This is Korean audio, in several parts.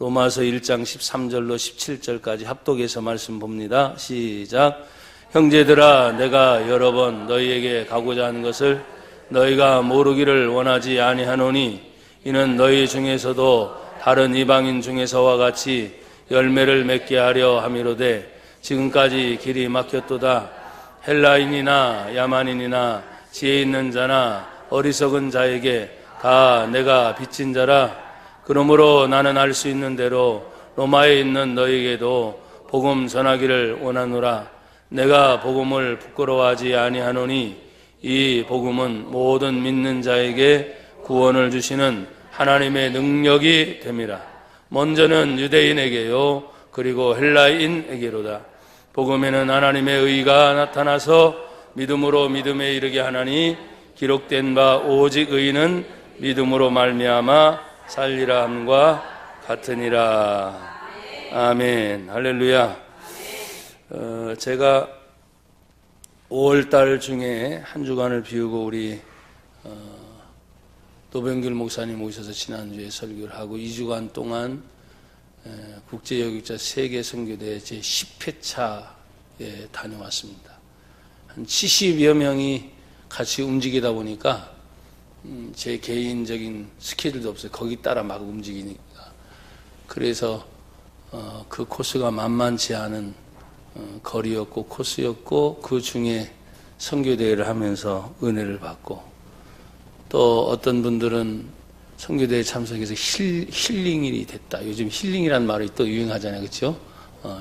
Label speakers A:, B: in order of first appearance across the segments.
A: 로마서 1장 13절로 17절까지 합독해서 말씀 봅니다. 시작. 형제들아, 내가 여러 번 너희에게 가고자 하는 것을 너희가 모르기를 원하지 아니하노니 이는 너희 중에서도 다른 이방인 중에서와 같이 열매를 맺게 하려 함이로되 지금까지 길이 막혔도다. 헬라인이나 야만인이나 지혜 있는 자나 어리석은 자에게 다 내가 빚진 자라. 그러므로 나는 알 수 있는 대로 로마에 있는 너희에게도 복음 전하기를 원하노라. 내가 복음을 부끄러워하지 아니하노니 이 복음은 모든 믿는 자에게 구원을 주시는 하나님의 능력이 됨이라. 먼저는 유대인에게요 그리고 헬라인에게로다. 복음에는 하나님의 의가 나타나서 믿음으로 믿음에 이르게 하나니 기록된 바 오직 의인은 믿음으로 말미암아 살리라 함과 같으니라. 아멘. 할렐루야. 제가 5월달 중에 한 주간을 비우고 우리 노병길 목사님 오셔서 지난주에 설교를 하고 2주간 동안 국제여육자 세계선교대 제10회차에 다녀왔습니다. 한 70여 명이 같이 움직이다 보니까 제 개인적인 스케줄도 없어요. 거기 따라 막 움직이니까. 그래서 그 코스가 만만치 않은 거리였고 코스였고, 그 중에 선교대회를 하면서 은혜를 받고, 또 어떤 분들은 선교대회 참석해서 힐링이 됐다. 요즘 힐링이라는 말이 또 유행하잖아요. 그렇죠?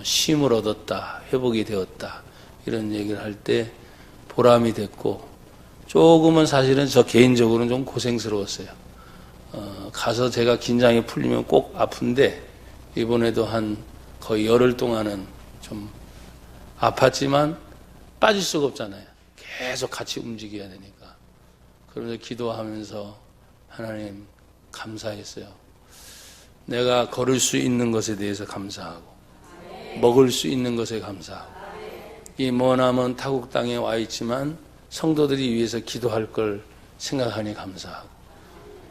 A: 쉼을 얻었다, 회복이 되었다, 이런 얘기를 할 때 보람이 됐고, 조금은 사실은 저 개인적으로는 좀 고생스러웠어요. 가서 제가 긴장이 풀리면 꼭 아픈데, 이번에도 한 거의 열흘 동안은 좀 아팠지만 빠질 수가 없잖아요. 계속 같이 움직여야 되니까. 그러면서 기도하면서 하나님 감사했어요. 내가 걸을 수 있는 것에 대해서 감사하고, 먹을 수 있는 것에 감사하고, 이 머나먼 타국 땅에 와 있지만 성도들이 위해서 기도할 걸 생각하니 감사하고,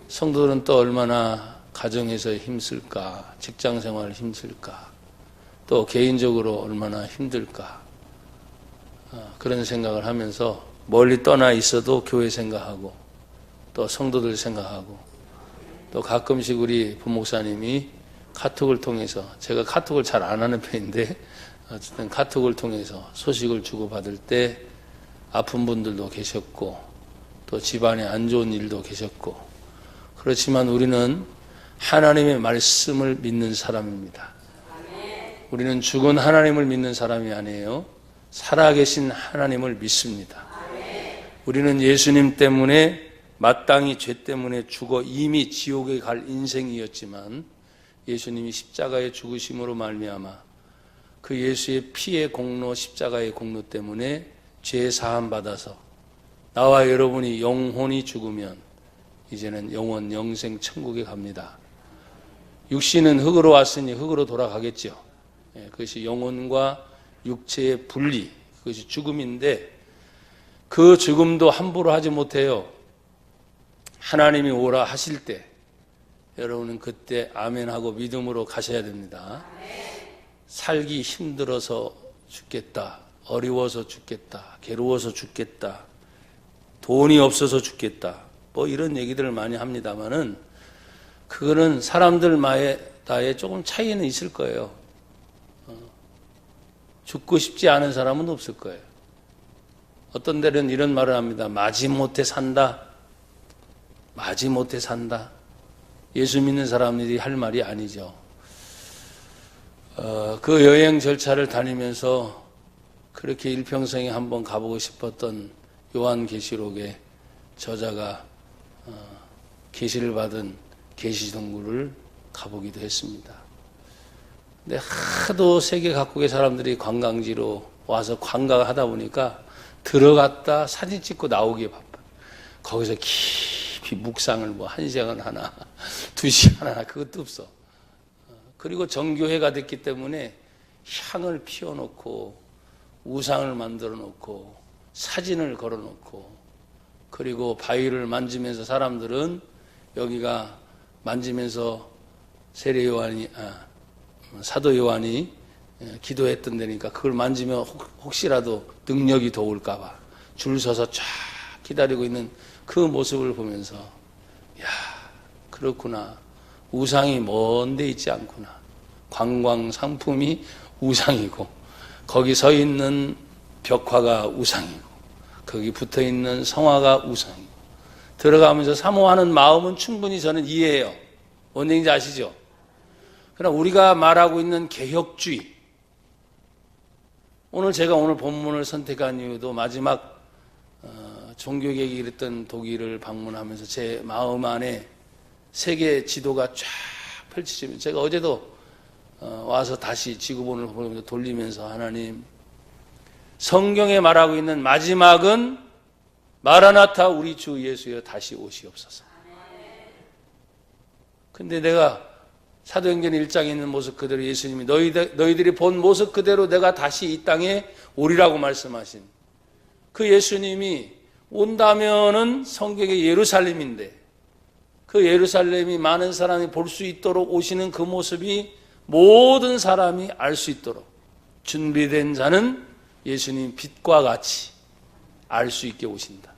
A: 성도들은 또 얼마나 가정에서 힘쓸까, 직장생활 힘쓸까, 또 개인적으로 얼마나 힘들까, 그런 생각을 하면서 멀리 떠나 있어도 교회 생각하고 또 성도들 생각하고, 또 가끔씩 우리 부목사님이 카톡을 통해서, 제가 카톡을 잘 안 하는 편인데 어쨌든 카톡을 통해서 소식을 주고받을 때 아픈 분들도 계셨고 또 집안에 안 좋은 일도 계셨고, 그렇지만 우리는 하나님의 말씀을 믿는 사람입니다. 우리는 죽은 하나님을 믿는 사람이 아니에요. 살아계신 하나님을 믿습니다. 우리는 예수님 때문에, 마땅히 죄 때문에 죽어 이미 지옥에 갈 인생이었지만 예수님이 십자가의 죽으심으로 말미암아 그 예수의 피의 공로, 십자가의 공로 때문에 죄 사함 받아서 나와 여러분이 영혼이 죽으면 이제는 영원 영생 천국에 갑니다. 육신은 흙으로 왔으니 흙으로 돌아가겠죠. 그것이 영혼과 육체의 분리, 그것이 죽음인데, 그 죽음도 함부로 하지 못해요. 하나님이 오라 하실 때 여러분은 그때 아멘하고 믿음으로 가셔야 됩니다. 살기 힘들어서 죽겠다, 어려워서 죽겠다, 괴로워서 죽겠다, 돈이 없어서 죽겠다, 뭐 이런 얘기들을 많이 합니다만은 그거는 사람들마다의 조금 차이는 있을 거예요. 죽고 싶지 않은 사람은 없을 거예요. 어떤 데는 이런 말을 합니다. 마지못해 산다. 마지못해 산다. 예수 믿는 사람들이 할 말이 아니죠. 그 여행 절차를 다니면서 그렇게 일평생에 한번 가보고 싶었던 요한계시록의 저자가 계시를 받은 계시동굴을 가보기도 했습니다. 근데 하도 세계 각국의 사람들이 관광지로 와서 관광하다 보니까 들어갔다 사진 찍고 나오기에 바빠. 거기서 깊이 묵상을 뭐 1시간 하나, 2시간 하나, 그것도 없어. 그리고 정교회가 됐기 때문에 향을 피워놓고 우상을 만들어 놓고 사진을 걸어 놓고, 그리고 바위를 만지면서 사람들은 여기가 만지면서 세례 요한이 사도 요한이 기도했던 데니까 그걸 만지면 혹시라도 능력이 더 올까봐 줄 서서 쫙 기다리고 있는 그 모습을 보면서 야, 그렇구나. 우상이 먼 데 있지 않구나. 관광 상품이 우상이고 거기 서 있는 벽화가 우상이고 거기 붙어 있는 성화가 우상이고 들어가면서 사모하는 마음은 충분히 저는 이해해요. 뭔 얘기인지 아시죠? 그러나 우리가 말하고 있는 개혁주의, 제가 오늘 본문을 선택한 이유도 마지막 종교개혁이 일었던 독일을 방문하면서 제 마음 안에 세계 지도가 쫙 펼쳐지면 제가 어제도 와서 다시 지구본을 보면서 돌리면서 하나님, 성경에 말하고 있는 마지막은 마라나타 우리 주 예수여 다시 오시옵소서. 근데 내가 사도행전 1장에 있는 모습 그대로 예수님이 너희들이 본 모습 그대로 내가 다시 이 땅에 오리라고 말씀하신 그 예수님이 온다면은 성경의 예루살렘인데 그 예루살렘이 많은 사람이 볼 수 있도록 오시는 그 모습이 모든 사람이 알 수 있도록 준비된 자는 예수님 빛과 같이 알 수 있게 오신다.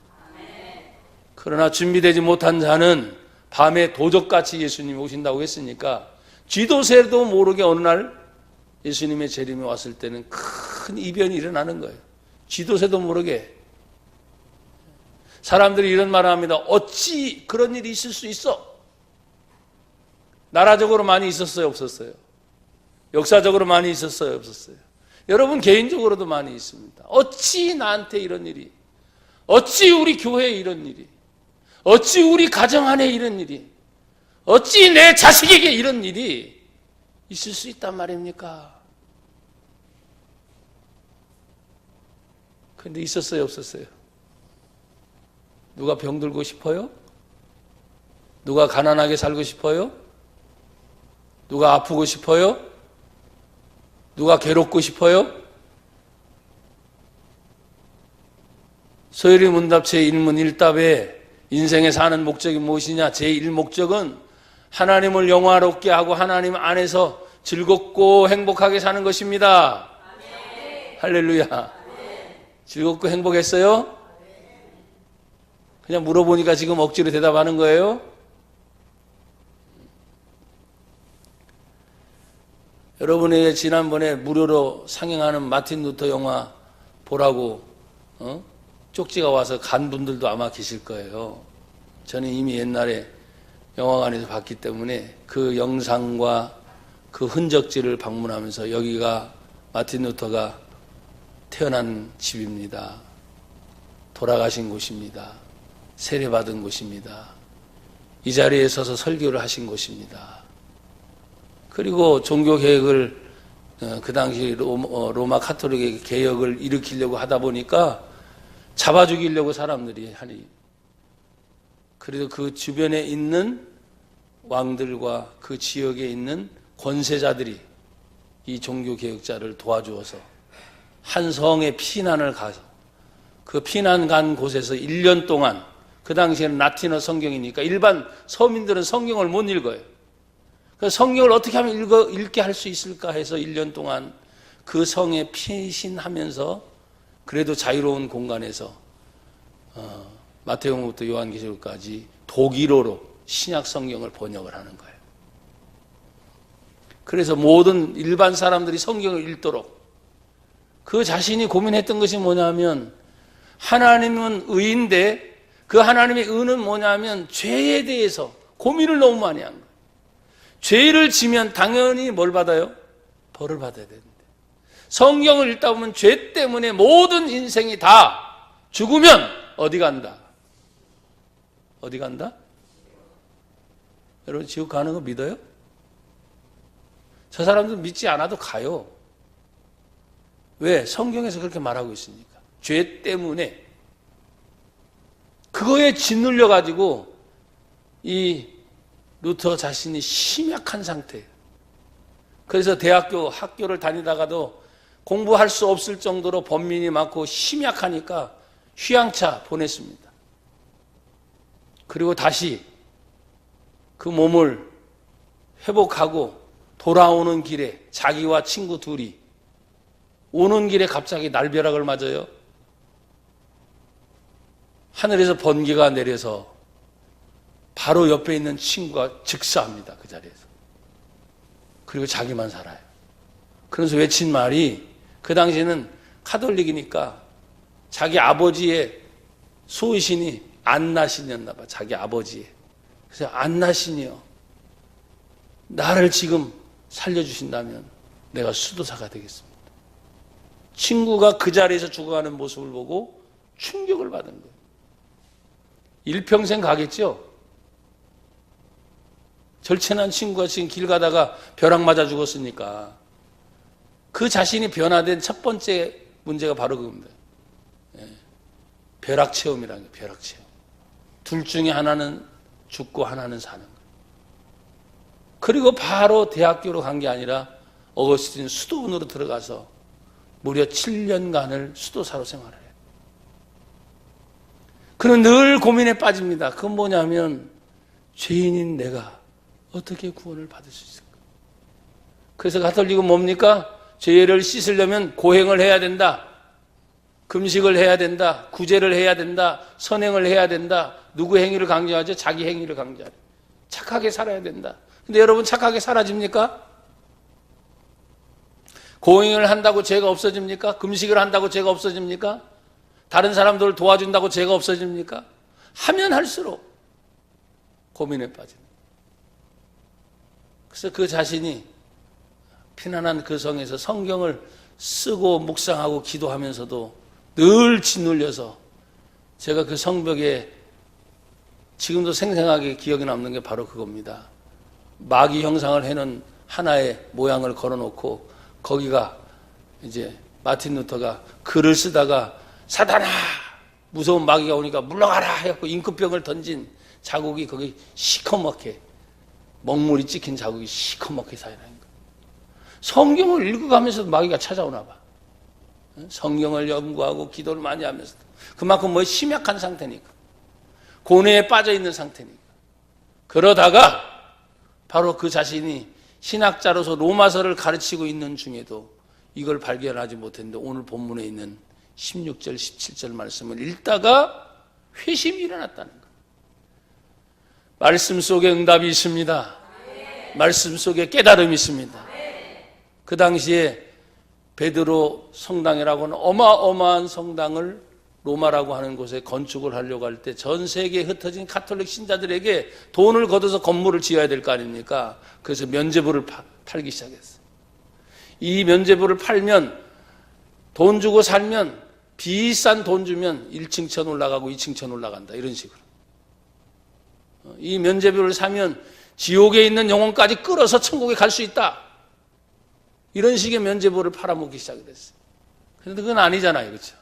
A: 그러나 준비되지 못한 자는 밤에 도적같이 예수님이 오신다고 했으니까 쥐도새도 모르게 어느 날 예수님의 재림이 왔을 때는 큰 이변이 일어나는 거예요. 쥐도새도 모르게. 사람들이 이런 말을 합니다. 어찌 그런 일이 있을 수 있어? 나라적으로 많이 있었어요? 없었어요? 역사적으로 많이 있었어요? 없었어요? 여러분 개인적으로도 많이 있습니다. 어찌 나한테 이런 일이, 어찌 우리 교회에 이런 일이, 어찌 우리 가정 안에 이런 일이, 어찌 내 자식에게 이런 일이 있을 수 있단 말입니까? 근데 있었어요? 없었어요? 누가 병들고 싶어요? 누가 가난하게 살고 싶어요? 누가 아프고 싶어요? 누가 괴롭고 싶어요? 소요리 문답 제1문 1답에 인생에 사는 목적이 무엇이냐? 제1목적은 하나님을 영화롭게 하고 하나님 안에서 즐겁고 행복하게 사는 것입니다. 아멘. 할렐루야. 아멘. 즐겁고 행복했어요? 그냥 물어보니까 지금 억지로 대답하는 거예요? 여러분이 지난번에 무료로 상영하는 마틴 루터 영화 보라고 쪽지가 와서 간 분들도 아마 계실 거예요. 저는 이미 옛날에 영화관에서 봤기 때문에 그 영상과 그 흔적지를 방문하면서 여기가 마틴 루터가 태어난 집입니다. 돌아가신 곳입니다. 세례받은 곳입니다. 이 자리에 서서 설교를 하신 곳입니다. 그리고 종교개혁을 그 당시 로마 카톨릭의 개혁을 일으키려고 하다 보니까 잡아 죽이려고 사람들이 하니, 그래도 그 주변에 있는 왕들과 그 지역에 있는 권세자들이 이 종교개혁자를 도와주어서 한 성에 피난을 가서 그 피난 간 곳에서 1년 동안, 그 당시에는 라틴어 성경이니까 일반 서민들은 성경을 못 읽어요. 그래서 성경을 어떻게 하면 읽게 할 수 있을까 해서 1년 동안 그 성에 피신하면서 그래도 자유로운 공간에서 마태복음부터 요한계시록까지 독일어로 신약 성경을 번역을 하는 거예요. 그래서 모든 일반 사람들이 성경을 읽도록, 그 자신이 고민했던 것이 뭐냐면 하나님은 의인데 그 하나님의 의는 뭐냐면 죄에 대해서 고민을 너무 많이 한 거예요. 죄를 지면 당연히 뭘 받아요? 벌을 받아야 되는데 성경을 읽다 보면 죄 때문에 모든 인생이 다 죽으면 어디 간다? 어디 간다? 여러분 지옥 가는 거 믿어요? 저 사람들 믿지 않아도 가요. 왜? 성경에서 그렇게 말하고 있으니까. 죄 때문에. 그거에 짓눌려 가지고 이 루터 자신이 심약한 상태예요. 그래서 학교를 다니다가도 공부할 수 없을 정도로 범민이 많고 심약하니까 휴양차 보냈습니다. 그리고 다시 그 몸을 회복하고 돌아오는 길에 자기와 친구 둘이 오는 길에 갑자기 날벼락을 맞아요. 하늘에서 번개가 내려서 바로 옆에 있는 친구가 즉사합니다. 그 자리에서. 그리고 자기만 살아요. 그래서 외친 말이, 그 당시에는 카톨릭이니까 자기 아버지의 소신이 안나신이었나 봐. 자기 아버지의. 그래서 안나신이요, 나를 지금 살려주신다면 내가 수도사가 되겠습니다. 친구가 그 자리에서 죽어가는 모습을 보고 충격을 받은 거예요. 일평생 가겠죠? 절친한 친구가 지금 길 가다가 벼락 맞아 죽었으니까 그 자신이 변화된 첫 번째 문제가 바로 그겁니다. 벼락 체험이라는 거예요. 벼락 체험. 둘 중에 하나는 죽고 하나는 사는 거예요. 그리고 바로 대학교로 간 게 아니라 어거스틴 수도원으로 들어가서 무려 7년간을 수도사로 생활을 해요. 그는 늘 고민에 빠집니다. 그건 뭐냐면, 죄인인 내가 어떻게 구원을 받을 수 있을까? 그래서 가톨릭은 뭡니까? 죄를 씻으려면 고행을 해야 된다. 금식을 해야 된다. 구제를 해야 된다. 선행을 해야 된다. 누구 행위를 강조하죠? 자기 행위를 강조하죠. 착하게 살아야 된다. 근데 여러분, 착하게 사라집니까? 고행을 한다고 죄가 없어집니까? 금식을 한다고 죄가 없어집니까? 다른 사람들을 도와준다고 죄가 없어집니까? 하면 할수록 고민에 빠집니다. 그래서 그 자신이 피난한 그 성에서 성경을 쓰고 묵상하고 기도하면서도 늘 짓눌려서, 제가 그 성벽에 지금도 생생하게 기억에 남는 게 바로 그겁니다. 마귀 형상을 해놓은 하나의 모양을 걸어놓고 거기가 이제 마틴 루터가 글을 쓰다가 사단아, 무서운 마귀가 오니까 물러가라 해갖고 임금병을 던진 자국이 거기 시커멓게, 먹물이 찍힌 자국이 시커멓게 쌓여있는 거예요. 성경을 읽어가면서도 마귀가 찾아오나 봐. 성경을 연구하고 기도를 많이 하면서도. 그만큼 뭐 심약한 상태니까. 고뇌에 빠져있는 상태니까. 그러다가 바로 그 자신이 신학자로서 로마서를 가르치고 있는 중에도 이걸 발견하지 못했는데, 오늘 본문에 있는 16절, 17절 말씀을 읽다가 회심이 일어났다는 거예요. 말씀 속에 응답이 있습니다. 말씀 속에 깨달음이 있습니다. 그 당시에 베드로 성당이라고는 어마어마한 성당을 로마라고 하는 곳에 건축을 하려고 할 때 전 세계에 흩어진 가톨릭 신자들에게 돈을 걷어서 건물을 지어야 될 거 아닙니까? 그래서 면죄부를 팔기 시작했어요. 이 면죄부를 팔면, 돈 주고 살면, 비싼 돈 주면 1층천 올라가고 2층천 올라간다, 이런 식으로. 이 면죄부를 사면 지옥에 있는 영혼까지 끌어서 천국에 갈 수 있다, 이런 식의 면죄부를 팔아먹기 시작했어요. 그런데 그건 아니잖아요, 그렇죠?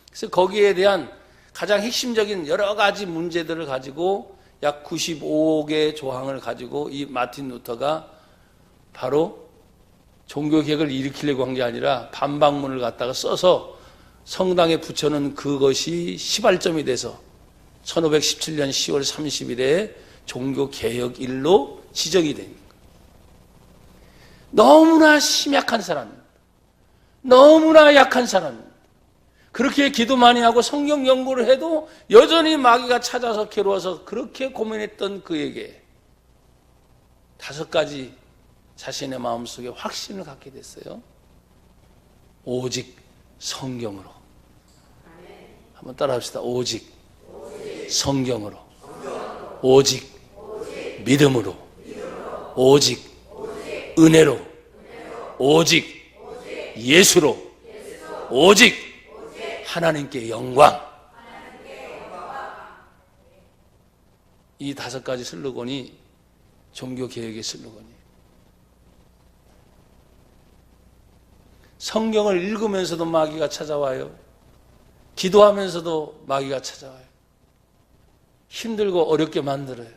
A: 그래서 거기에 대한 가장 핵심적인 여러 가지 문제들을 가지고 약 95개 조항을 가지고 이 마틴 루터가 바로 종교개혁을 일으키려고 한 게 아니라 반박문을 갖다가 써서 성당에 붙여놓은 그것이 시발점이 돼서 1517년 10월 30일에 종교개혁일로 지정이 됩니다. 너무나 심약한 사람, 너무나 약한 사람, 그렇게 기도 많이 하고 성경 연구를 해도 여전히 마귀가 찾아서 괴로워서 그렇게 고민했던 그에게 5가지 자신의 마음속에 확신을 갖게 됐어요. 오직 성경으로. 한번 따라합시다. 오직 성경으로. 오직 믿음으로. 오직 은혜로. 오직 예수로. 오직 하나님께 영광. 이 5가지 슬로건이 종교개혁의 슬로건이에요. 성경을 읽으면서도 마귀가 찾아와요. 기도하면서도 마귀가 찾아와요. 힘들고 어렵게 만들어요.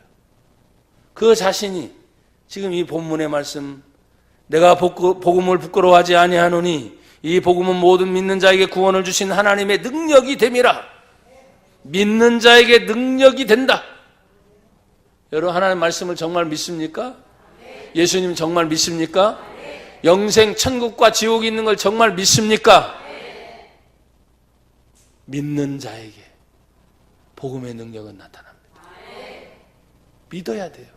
A: 그 자신이 지금 이 본문의 말씀, 내가 복음을 부끄러워하지 아니하노니 이 복음은 모든 믿는 자에게 구원을 주신 하나님의 능력이 됨이라. 믿는 자에게 능력이 된다. 여러분, 하나님의 말씀을 정말 믿습니까? 예수님 정말 믿습니까? 영생 천국과 지옥이 있는 걸 정말 믿습니까? 믿는 자에게 복음의 능력은 나타납니다. 믿어야 돼요.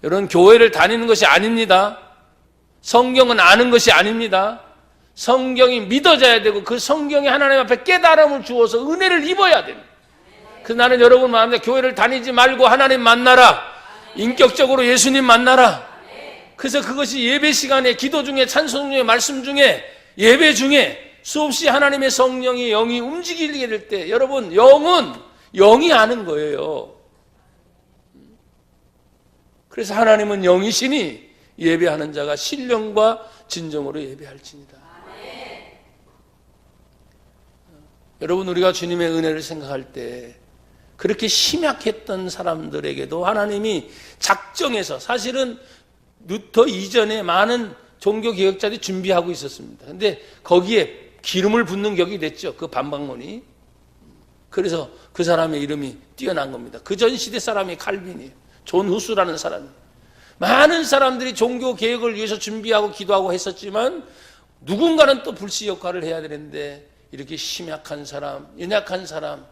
A: 여러분, 교회를 다니는 것이 아닙니다. 성경은 아는 것이 아닙니다. 성경이 믿어져야 되고 그 성경이 하나님 앞에 깨달음을 주어서 은혜를 입어야 됩니다. 그래서 나는 여러분 마음에 교회를 다니지 말고 하나님 만나라. 인격적으로 예수님 만나라. 그래서 그것이 예배 시간에, 기도 중에, 찬송 중에, 말씀 중에, 예배 중에 수없이 하나님의 성령이, 영이 움직이게 될 때, 여러분, 영은 영이 아는 거예요. 그래서 하나님은 영이시니 예배하는 자가 신령과 진정으로 예배할지니다. 여러분, 우리가 주님의 은혜를 생각할 때 그렇게 심약했던 사람들에게도 하나님이 작정해서, 사실은 루터 이전에 많은 종교개혁자들이 준비하고 있었습니다. 근데 거기에 기름을 붓는 격이 됐죠. 그 반박론이. 그래서 그 사람의 이름이 뛰어난 겁니다. 그 전 시대 사람이 칼빈이에요. 존 후스라는 사람이. 많은 사람들이 종교개혁을 위해서 준비하고 기도하고 했었지만 누군가는 또 불씨 역할을 해야 되는데 이렇게 심약한 사람, 연약한 사람,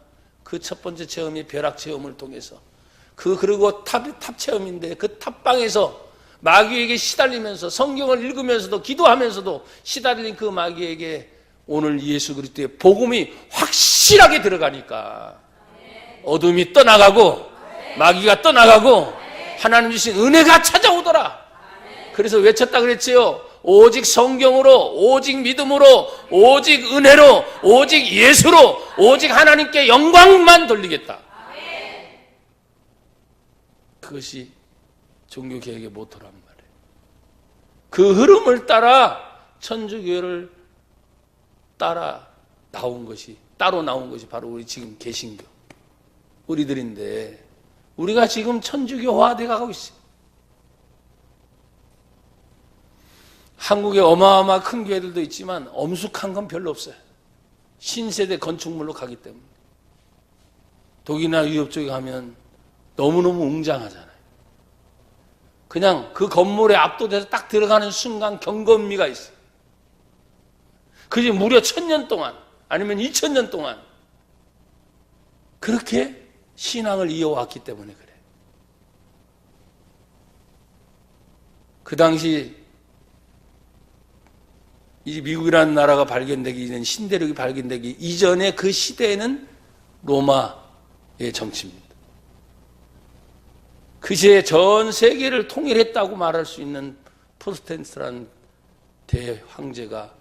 A: 그 첫 번째 체험이 벼락 체험을 통해서 그리고 탑 체험인데 그 탑방에서 마귀에게 시달리면서 성경을 읽으면서도 기도하면서도 시달린 그 마귀에게 오늘 예수 그리스도의 복음이 확실하게 들어가니까 어둠이 떠나가고 마귀가 떠나가고 하나님 주신 은혜가 찾아오더라. 그래서 외쳤다 그랬지요. 오직 성경으로, 오직 믿음으로, 오직 은혜로, 오직 예수로, 오직 하나님께 영광만 돌리겠다. 그것이 종교개혁의 모토란 말이에요. 그 흐름을 따라 천주교를 따라 나온 것이, 따로 나온 것이 바로 우리 지금 개신교 우리들인데, 우리가 지금 천주교화돼 가고 있어요. 한국에 어마어마한 큰 교회들도 있지만 엄숙한 건 별로 없어요. 신세대 건축물로 가기 때문에. 독일이나 유럽 쪽에 가면 너무너무 웅장하잖아요. 그냥 그 건물에 압도돼서 딱 들어가는 순간 경건미가 있어요. 그게 무려 1000년 동안, 아니면 2000년 동안 그렇게 신앙을 이어왔기 때문에 그래. 그 당시 이 미국이라는 나라가 발견되기 전, 신대륙이 발견되기 이전에 그 시대에는 로마의 정치입니다. 그 시대에 전 세계를 통일했다고 말할 수 있는 프로테스탄트라는 대황제가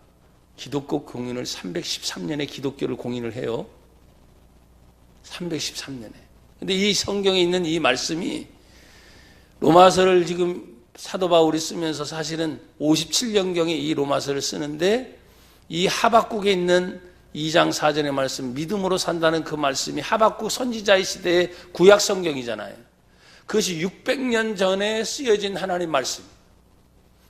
A: 기독교 공인을 313년에 기독교를 공인을 해요. 313년에. 근데 이 성경에 있는 이 말씀이 로마서를 지금 사도 바울이 쓰면서 사실은 57년경에 이 로마서를 쓰는데, 이 하박국에 있는 2장 4절의 말씀, 믿음으로 산다는 그 말씀이 하박국 선지자의 시대의 구약 성경이잖아요. 그것이 600년 전에 쓰여진 하나님 말씀.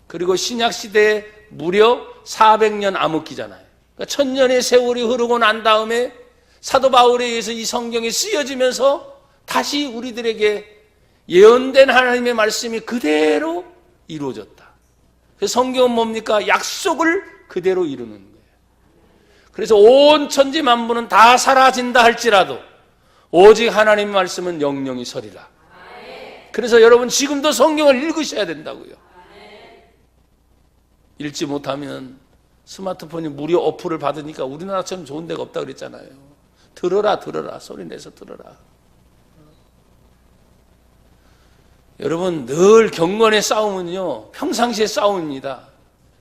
A: 그리고 신약 시대에 무려 400년 암흑기잖아요. 그러니까 1000년의 세월이 흐르고 난 다음에 사도 바울에 의해서 이 성경이 쓰여지면서 다시 우리들에게 예언된 하나님의 말씀이 그대로 이루어졌다. 그래서 성경은 뭡니까? 약속을 그대로 이루는 거예요. 그래서 온 천지 만물은 다 사라진다 할지라도 오직 하나님의 말씀은 영영이 서리라. 그래서 여러분 지금도 성경을 읽으셔야 된다고요. 읽지 못하면 스마트폰이 무료 어플을 받으니까 우리나라처럼 좋은 데가 없다 그랬잖아요. 들어라 소리 내서 들어라. 여러분, 늘 경건의 싸움은요, 평상시의 싸움입니다.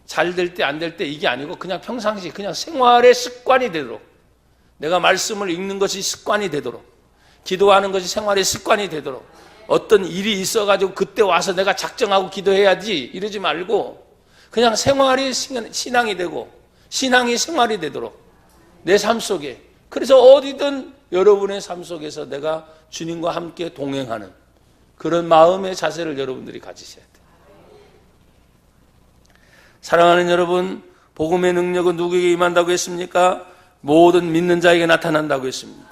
A: 잘 될 때 안 될 때 이게 아니고 그냥 평상시, 그냥 생활의 습관이 되도록, 내가 말씀을 읽는 것이 습관이 되도록, 기도하는 것이 생활의 습관이 되도록, 어떤 일이 있어가지고 그때 와서 내가 작정하고 기도해야지 이러지 말고 그냥 생활이 신앙이 되고 신앙이 생활이 되도록 내 삶 속에, 그래서 어디든 여러분의 삶 속에서 내가 주님과 함께 동행하는 그런 마음의 자세를 여러분들이 가지셔야 돼요. 사랑하는 여러분, 복음의 능력은 누구에게 임한다고 했습니까? 모든 믿는 자에게 나타난다고 했습니다.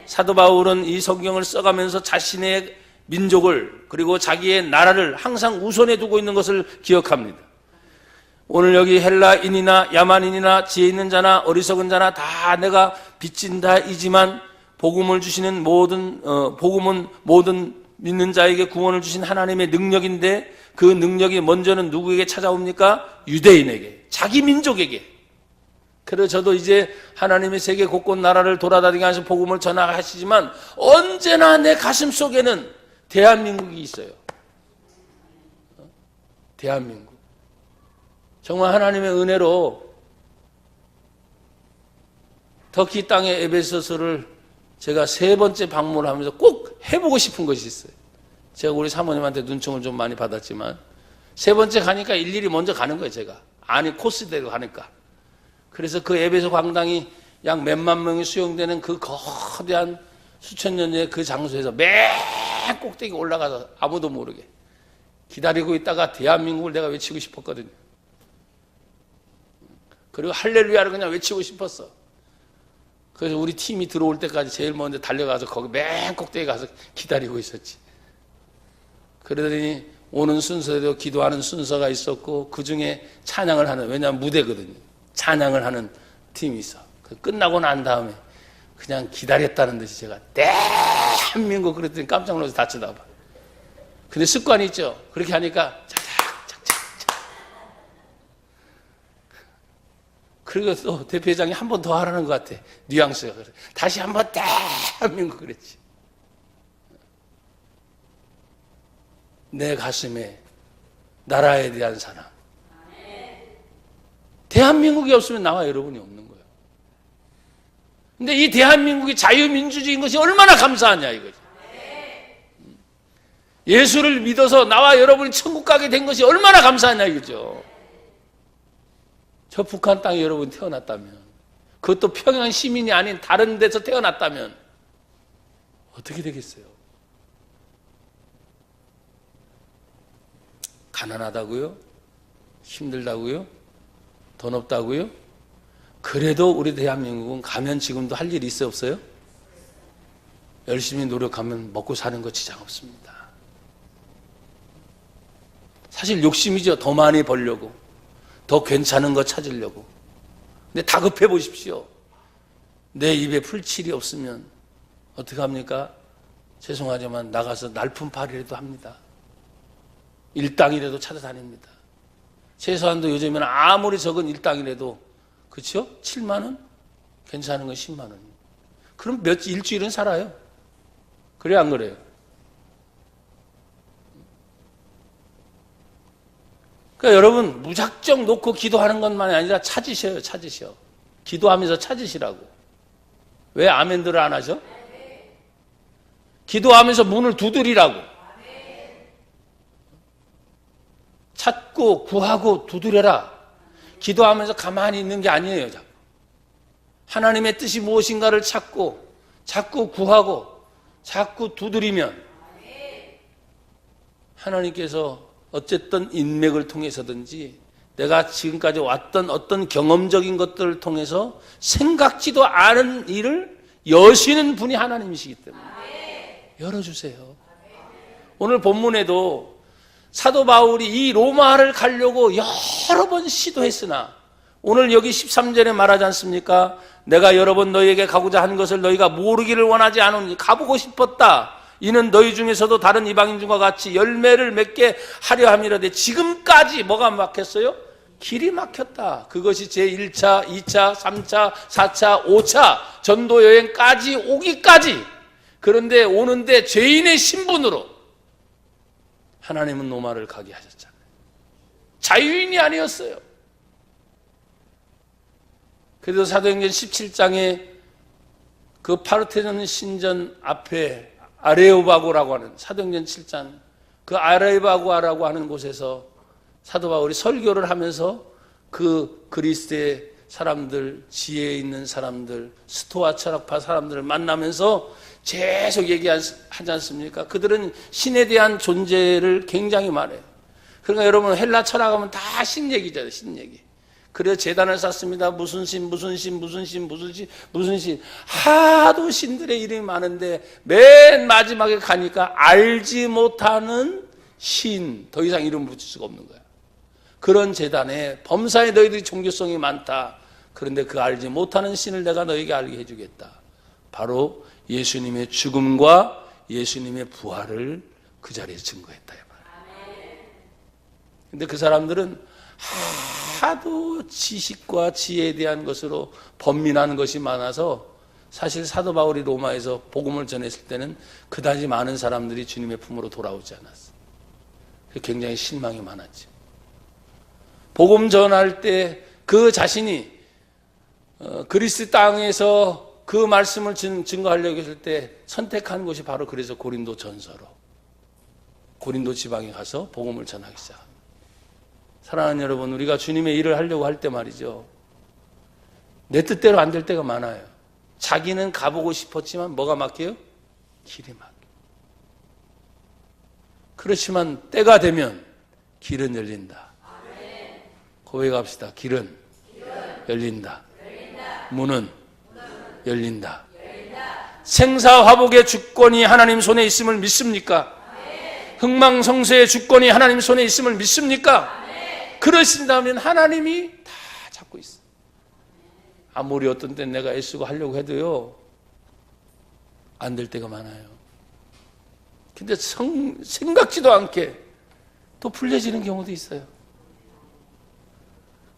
A: 사도 바울은 이 성경을 써가면서 자신의 민족을 그리고 자기의 나라를 항상 우선에 두고 있는 것을 기억합니다. 오늘 여기 헬라인이나 야만인이나 지혜 있는 자나 어리석은 자나 다 내가 빚진 자이지만 복음을 주시는 복음은 모든 믿는 자에게 구원을 주신 하나님의 능력인데 그 능력이 먼저는 누구에게 찾아옵니까? 유대인에게, 자기 민족에게. 그래서 저도 이제 하나님의 세계 곳곳 나라를 돌아다니면서 복음을 전하시지만 언제나 내 가슴 속에는 대한민국이 있어요. 대한민국. 정말 하나님의 은혜로 터키 땅의 에베소서를 제가 3번째 방문을 하면서 꼭 해보고 싶은 것이 있어요. 제가 우리 사모님한테 눈총을 좀 많이 받았지만 3번째 가니까 일일이 먼저 가는 거예요. 제가 아니 코스대로 가니까. 그래서 그 에베소 광당이 약 몇만 명이 수용되는 그 거대한 수천 년의 그 장소에서 맨 꼭대기 올라가서 아무도 모르게 기다리고 있다가 대한민국을 내가 외치고 싶었거든요. 그리고 할렐루야를 그냥 외치고 싶었어. 그래서 우리 팀이 들어올 때까지 제일 먼저 달려가서 거기 맨 꼭대기 가서 기다리고 있었지. 그러더니 오는 순서에도 기도하는 순서가 있었고 그 중에 찬양을 하는, 왜냐하면 무대거든요. 찬양을 하는 팀이 있어. 끝나고 난 다음에 그냥 기다렸다는 듯이 제가 대한민국 그랬더니 깜짝 놀라서 다 쳐다봐. 근데 습관이 있죠. 그렇게 하니까 착착착착. 그리고 또 대표회장이 한 번 더 하라는 것 같아. 뉘앙스가 그래. 다시 한 번 대한민국 그랬지. 내 가슴에 나라에 대한 사랑. 대한민국이 없으면 나와 여러분이 없는 거예요. 근데 이 대한민국이 자유민주주의인 것이 얼마나 감사하냐 이거지. 예수를 믿어서 나와 여러분이 천국 가게 된 것이 얼마나 감사하냐 이거죠. 저 북한 땅에 여러분이 태어났다면, 그것도 평양 시민이 아닌 다른 데서 태어났다면 어떻게 되겠어요? 가난하다고요? 힘들다고요? 돈 없다고요? 그래도 우리 대한민국은 가면 지금도 할 일이 있어요, 없어요? 열심히 노력하면 먹고 사는 거 지장 없습니다. 사실 욕심이죠. 더 많이 벌려고, 더 괜찮은 거 찾으려고. 근데 다급해 보십시오. 내 입에 풀칠이 없으면 어떻게 합니까? 죄송하지만 나가서 날품팔이라도 합니다. 일당이라도 찾아다닙니다. 최소한도 요즘에는 아무리 적은 일당이라도, 그렇죠? 7만 원? 괜찮은 건 10만 원. 그럼 일주일은 살아요. 그래요, 안 그래요? 그러니까 여러분 무작정 놓고 기도하는 것만이 아니라 찾으셔요. 찾으셔. 기도하면서 찾으시라고. 왜 아멘들을 안 하죠? 기도하면서 문을 두드리라고. 찾고 구하고 두드려라. 기도하면서 가만히 있는 게 아니에요. 자꾸. 하나님의 뜻이 무엇인가를 찾고 자꾸 구하고 자꾸 두드리면 하나님께서 어쨌든 인맥을 통해서든지 내가 지금까지 왔던 어떤 경험적인 것들을 통해서 생각지도 않은 일을 여시는 분이 하나님이시기 때문에 열어주세요. 오늘 본문에도 사도 바울이 이 로마를 가려고 여러 번 시도했으나 오늘 여기 13절에 말하지 않습니까? 내가 여러 번 너희에게 가고자 하는 것을 너희가 모르기를 원하지 않으니 가보고 싶었다. 이는 너희 중에서도 다른 이방인중과 같이 열매를 맺게 하려 함이라되 지금까지 뭐가 막혔어요? 길이 막혔다. 그것이 제1차, 2차, 3차, 4차, 5차 전도 여행까지 오기까지. 그런데 오는데 죄인의 신분으로 하나님은 로마를 가게 하셨잖아요. 자유인이 아니었어요. 그래도 사도행전 17장에 그 파르테논 신전 앞에 아레오바고라고 하는, 사도행전 7장 그 아레오바고라고 하는 곳에서 사도 바울이 설교를 하면서 그 그리스의 사람들, 지혜 있는 사람들, 스토아 철학파 사람들을 만나면서 계속 얘기하지 않습니까? 그들은 신에 대한 존재를 굉장히 말해요. 그러니까 여러분 헬라 철학하면 다 신 얘기잖아요. 신 얘기. 그래서 제단을 쌓습니다. 무슨 신 하도 신들의 이름이 많은데 맨 마지막에 가니까 알지 못하는 신, 더 이상 이름 붙일 수가 없는 거야. 그런 제단에 범사에 너희들이 종교성이 많다. 그런데 그 알지 못하는 신을 내가 너에게 알게 해주겠다. 바로 예수님의 죽음과 예수님의 부활을 그 자리에 증거했다. 근데 그 사람들은 하도 지식과 지혜에 대한 것으로 번민한 것이 많아서 사실 사도 바울이 로마에서 복음을 전했을 때는 그다지 많은 사람들이 주님의 품으로 돌아오지 않았어. 굉장히 실망이 많았죠. 복음 전할 때 그 자신이 그리스 땅에서 그 말씀을 증거하려고 했을 때 선택한 곳이 바로 그래서 고린도 전서로 고린도 지방에 가서 복음을 전하기 시작합니다. 사랑하는 여러분, 우리가 주님의 일을 하려고 할 때 말이죠, 내 뜻대로 안 될 때가 많아요. 자기는 가보고 싶었지만 뭐가 막혀요? 길이 막혀요. 그렇지만 때가 되면 길은 열린다. 고백합시다. 길은 열린다. 문은 열린다. 생사화복의 주권이 하나님 손에 있음을 믿습니까? 흥망성쇠의 주권이 하나님 손에 있음을 믿습니까? 그러신다면 하나님이 다 잡고 있어. 아무리 어떤 때 내가 애쓰고 하려고 해도요, 안 될 때가 많아요. 근데 생각지도 않게 또 풀려지는 경우도 있어요.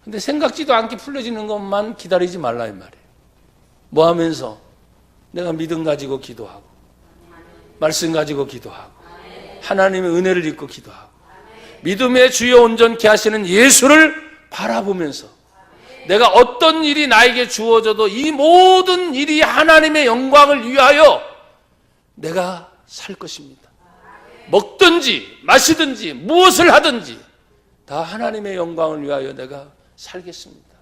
A: 근데 생각지도 않게 풀려지는 것만 기다리지 말라 이 말이에요. 뭐 하면서? 내가 믿음 가지고 기도하고, 말씀 가지고 기도하고, 하나님의 은혜를 입고 기도하고, 믿음의 주여 온전케 하시는 예수를 바라보면서 내가 어떤 일이 나에게 주어져도 이 모든 일이 하나님의 영광을 위하여 내가 살 것입니다. 먹든지 마시든지 무엇을 하든지 다 하나님의 영광을 위하여 내가 살겠습니다.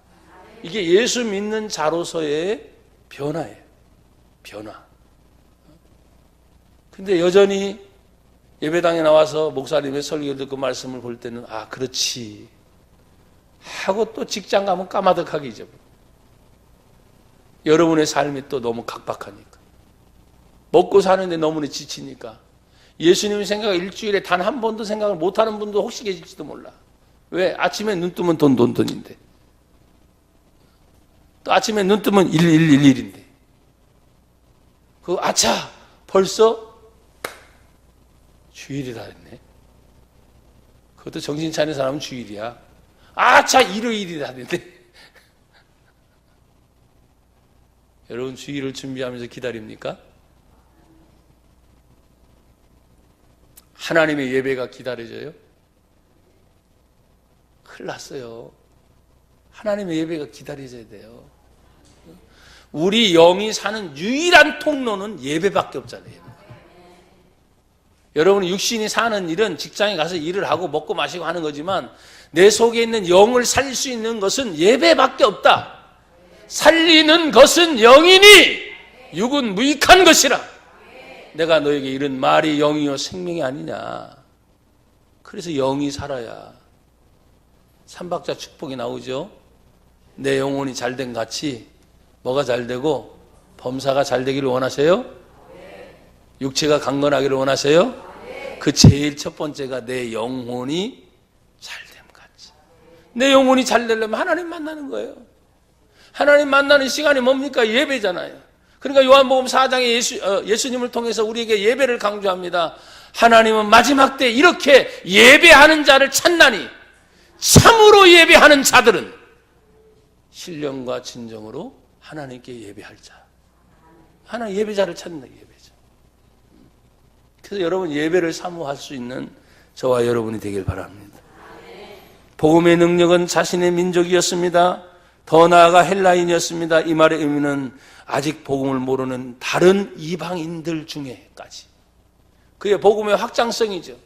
A: 이게 예수 믿는 자로서의 변화예요. 변화. 근데 여전히 예배당에 나와서 목사님의 설교를 듣고 말씀을 볼 때는 아 그렇지 하고 또 직장 가면 까마득하게 잊어버려. 여러분의 삶이 또 너무 각박하니까, 먹고 사는데 너무나 지치니까 예수님 생각을 일주일에 단 한 번도 생각을 못하는 분도 혹시 계실지도 몰라. 왜? 아침에 눈 뜨면 돈인데, 또 아침에 눈 뜨면 1111인데, 그 아차 벌써 주일이다 했네. 그것도 정신 차리는 사람은 주일이야. 아차 일요일이다 했는데 여러분 주일을 준비하면서 기다립니까? 하나님의 예배가 기다려져요? 큰일 났어요. 하나님의 예배가 기다려져야 돼요. 우리 영이 사는 유일한 통로는 예배밖에 없잖아요. 여러분 육신이 사는 일은 직장에 가서 일을 하고 먹고 마시고 하는 거지만 내 속에 있는 영을 살릴 수 있는 것은 예배밖에 없다. 살리는 것은 영이니 육은 무익한 것이라. 내가 너에게 이른 말이 영이요 생명이 아니냐. 그래서 영이 살아야 삼박자 축복이 나오죠. 내 영혼이 잘된 같이 뭐가 잘되고 범사가 잘되기를 원하세요? 육체가 강건하기를 원하세요? 그 제일 첫 번째가 내 영혼이 잘됨 같이. 내 영혼이 잘되려면 하나님 만나는 거예요. 하나님 만나는 시간이 뭡니까? 예배잖아요. 그러니까 요한복음 4장에 예수님을 통해서 우리에게 예배를 강조합니다. 하나님은 마지막 때 이렇게 예배하는 자를 찾나니 참으로 예배하는 자들은 신령과 진정으로 하나님께 예배할 자. 하나님 예배자를 찾는 예배자. 그래서 여러분 예배를 사모할 수 있는 저와 여러분이 되길 바랍니다. 복음의 능력은 자신의 민족이었습니다. 더 나아가 헬라인이었습니다. 이 말의 의미는 아직 복음을 모르는 다른 이방인들 중에까지. 그게 복음의 확장성이죠.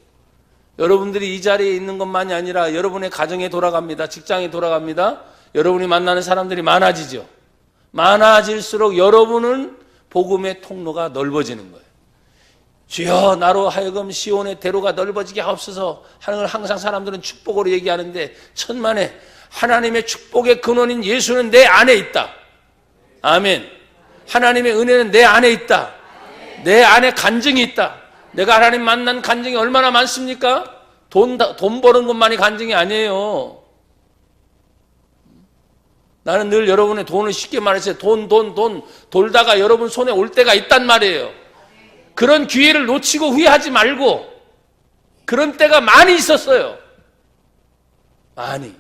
A: 여러분들이 이 자리에 있는 것만이 아니라 여러분의 가정에 돌아갑니다. 직장에 돌아갑니다. 여러분이 만나는 사람들이 많아지죠. 많아질수록 여러분은 복음의 통로가 넓어지는 거예요. 주여 나로 하여금 시온의 대로가 넓어지게 하옵소서 하는 걸 항상 사람들은 축복으로 얘기하는데 천만에 하나님의 축복의 근원인 예수는 내 안에 있다. 아멘. 하나님의 은혜는 내 안에 있다. 내 안에 간증이 있다. 내가 하나님 만난 간증이 얼마나 많습니까? 돈 버는 것만이 간증이 아니에요. 나는 늘 여러분의 돈을 쉽게 말해서 돈 돌다가 여러분 손에 올 때가 있단 말이에요. 그런 기회를 놓치고 후회하지 말고, 그런 때가 많이 있었어요. 많이.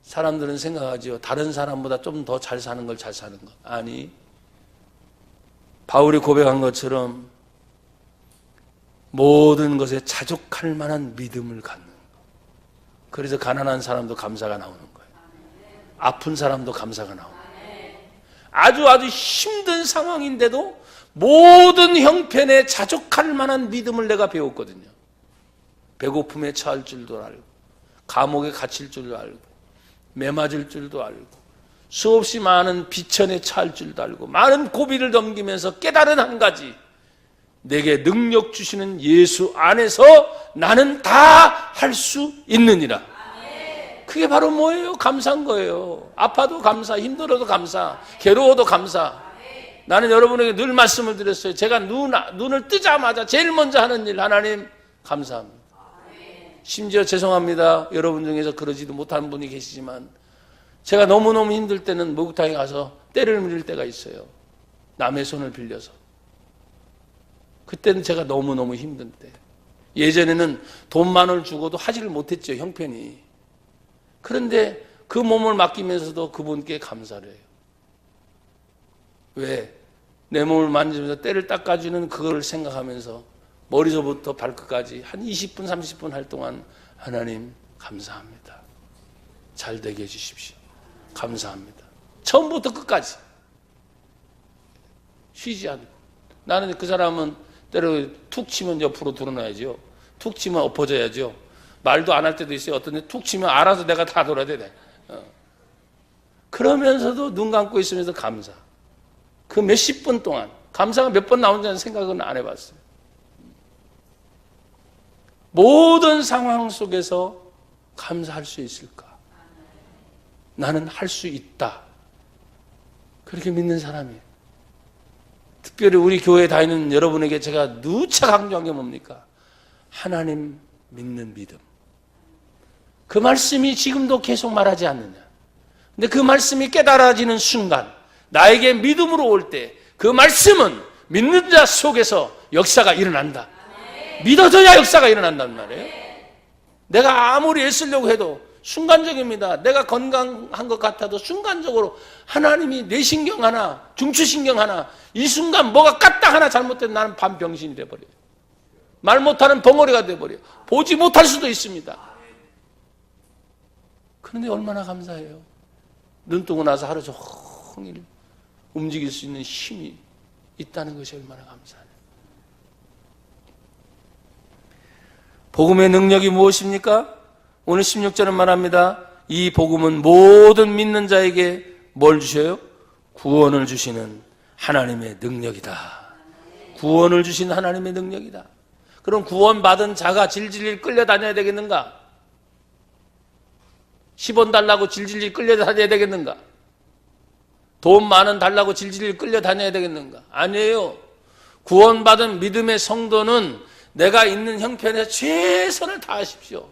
A: 사람들은 생각하죠. 다른 사람보다 좀 더 잘 사는 걸 잘 사는 것. 아니, 바울이 고백한 것처럼 모든 것에 자족할 만한 믿음을 갖는 것. 그래서 가난한 사람도 감사가 나오는 거예요. 아픈 사람도 감사가 나오는 거예요. 아주 힘든 상황인데도 모든 형편에 자족할 만한 믿음을 내가 배웠거든요. 배고픔에 처할 줄도 알고, 감옥에 갇힐 줄도 알고, 매 맞을 줄도 알고, 수없이 많은 비천에 처할 줄도 알고, 많은 고비를 넘기면서 깨달은 한 가지, 내게 능력 주시는 예수 안에서 나는 다 할 수 있느니라. 그게 바로 뭐예요? 감사한 거예요. 아파도 감사, 힘들어도 감사, 괴로워도 감사. 나는 여러분에게 늘 말씀을 드렸어요. 제가 눈을 뜨자마자 제일 먼저 하는 일, 하나님 감사합니다. 심지어 죄송합니다. 여러분 중에서 그러지도 못한 분이 계시지만 제가 너무너무 힘들 때는 목욕탕에 가서 때를 물릴 때가 있어요. 남의 손을 빌려서. 그때는 제가 너무너무 힘든 때. 예전에는 돈만 원을 주고도 하지를 못했죠, 형편이. 그런데 그 몸을 맡기면서도 그분께 감사를 해요. 왜? 내 몸을 만지면서 때를 닦아주는 그걸 생각하면서 머리서부터 발끝까지 한 20분, 30분 할 동안 하나님 감사합니다. 잘 되게 해주십시오. 감사합니다. 처음부터 끝까지 쉬지 않고. 나는 그 사람은 때로 툭 치면 옆으로 드러나야죠. 툭 치면 엎어져야죠. 말도 안 할 때도 있어요. 어떤 데 툭 치면 알아서 내가 다 돌아야 돼. 그러면서도 눈 감고 있으면서 감사. 그 몇십 분 동안 감사가 몇 번 나온다는 생각은 안 해봤어요. 모든 상황 속에서 감사할 수 있을까? 나는 할 수 있다. 그렇게 믿는 사람이에요. 특별히 우리 교회에 다니는 여러분에게 제가 누차 강조한 게 뭡니까? 하나님 믿는 믿음. 그 말씀이 지금도 계속 말하지 않느냐. 근데 그 말씀이 깨달아지는 순간, 나에게 믿음으로 올 때 그 말씀은 믿는 자 속에서 역사가 일어난다. 믿어져야 역사가 일어난단 말이에요. 내가 아무리 애쓰려고 해도 순간적입니다. 내가 건강한 것 같아도 순간적으로 하나님이 내 신경 하나, 중추신경 하나, 이 순간 뭐가 까딱 하나 잘못되면 나는 반병신이 돼버려요. 말 못하는 벙어리가 돼버려요. 보지 못할 수도 있습니다. 그런데 얼마나 감사해요. 눈 뜨고 나서 하루 종일 움직일 수 있는 힘이 있다는 것이 얼마나 감사해요. 복음의 능력이 무엇입니까? 오늘 16절은 말합니다. 이 복음은 모든 믿는 자에게 뭘 주셔요? 구원을 주시는 하나님의 능력이다. 구원을 주시는 하나님의 능력이다. 그럼 구원받은 자가 질질 끌려다녀야 되겠는가? 10원 달라고 질질 끌려다녀야 되겠는가? 돈 많은 달라고 질질 끌려다녀야 되겠는가? 아니에요. 구원받은 믿음의 성도는 내가 있는 형편에서 최선을 다하십시오.